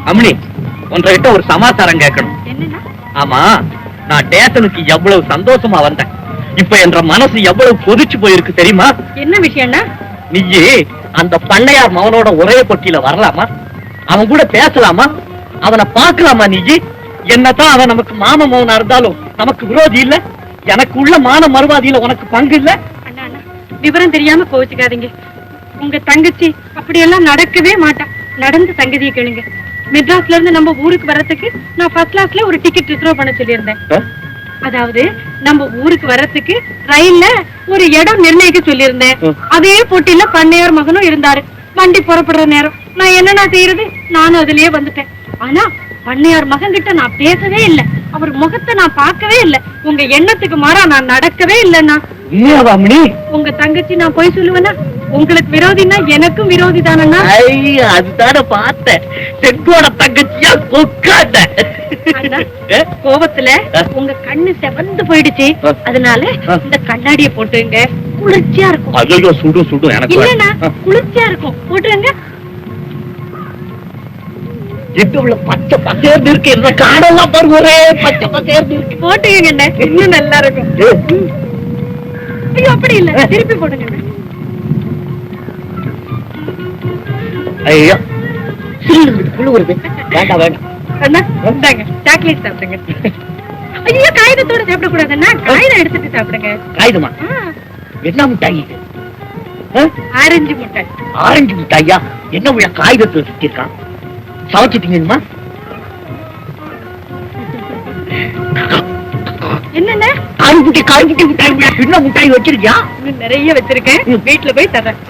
அம்னி, உன்கிட்ட ஒரு சமாச்சாரம் கேட்கணும். என்னன்னா? ஆமா, நான் ஸ்டேஷனுக்கு எவ்வளவு சந்தோஷமா வந்தேன். இப்ப என்ற மனசு எவ்வளவு கொதிச்சு போயிருக்கு தெரியுமா? என்ன விஷயம்னா? நீயே அந்த பண்ணையார் மகனோட ஒரே பொட்டியில வரலாமா? அவன் கூட பேசலாமா? அவனை பார்க்கலாமா? நீ என்னதான் அவன் நமக்கு மாம மகனா இருந்தாலும் நமக்கு விரோதி இல்ல. எனக்கு உள்ள மான மறுவாதியில உனக்கு பங்கு இல்ல. அண்ணா அண்ணா, விவரம் தெரியாம கோவிச்சுக்காதீங்க. உங்க தங்கச்சி அப்படியெல்லாம் நடக்கவே மாட்டா. நடந்த சங்கதியை கேளுங்க. மெட்ராஸ்ல இருந்து நம்ம ஊருக்கு வர்றதுக்கு நான் ஃபர்ஸ்ட் கிளாஸ்ல ஒரு டிக்கெட் ரிசர்வ் பண்ண சொல்லியிருந்தேன். அதாவது நம்ம ஊருக்கு வர்றதுக்கு ரயில்ல ஒரு இடம் நிர்ணயிக்க சொல்லியிருந்தேன். அதே போட்டியில பண்ணையார் மகனும் இருந்தாரு. வண்டி புறப்படுற நேரம் நான் என்னன்னா செய்யறது, நானும் அதுலயே வந்துட்டேன். ஆனா பண்ணையார் மகன் கிட்ட நான் பேசவே இல்லை. அவர் முகத்தை நான் பார்க்கவே இல்லை. உங்க எண்ணத்துக்கு மாறா நான் நடக்கவே இல்லைன்னா. உங்க தங்கச்சி நான் போய் சொல்லுவேன்னா? உங்களுக்கு விரோதினா எனக்கும் விரோதி தானண்ணா. அதுதான பார்த்தேன். செங்கோட தங்கச்சியா கொக்காட்ட கோபத்துல உங்க கண்ணு செவந்து போயிடுச்சு. அதனால இந்த கண்ணாடியை போட்டுங்க, குளிர்ச்சியா இருக்கும். ஐயோ, சுடு சுடு. எனக்கு இல்லன்னா குளிர்ச்சியா இருக்கும், போட்டுங்க. இதுல பச்சை பசேர்ந்து இருக்கு. இந்த காடெல்லாம் பாரு, ஒரே பச்சை பசேர்ந்து இருக்கு. போட்டுங்க, இன்னும் நல்லா இருக்கும். ஐயோ, அப்படி இல்ல, திருப்பி போடுங்க. ஐயோ, குழு வருது. வேண்டாம் வேண்டாம். அண்ணா, இந்தாங்க சாக்லேட் சாப்பிடுங்க. ஐயோ, காகிதத்தோட சாப்பிட கூடாதுன்னா காகிதம் எடுத்துட்டு சாப்பிடுங்க. காகிதமா? என்ன மிட்டாய் இது? ஆரஞ்சு மிட்டாய். ஆரஞ்சு மிட்டாயா? என்ன உள்ள காகிதத்துல சுத்திருக்கான்? சமைச்சிட்டீங்கம்மா? என்னென்ன காய்குட்டி மிட்டாய்? என்ன மிட்டாய் வச்சிருக்கியா? நிறைய வச்சிருக்கேன், வீட்டுல போய் தரேன்.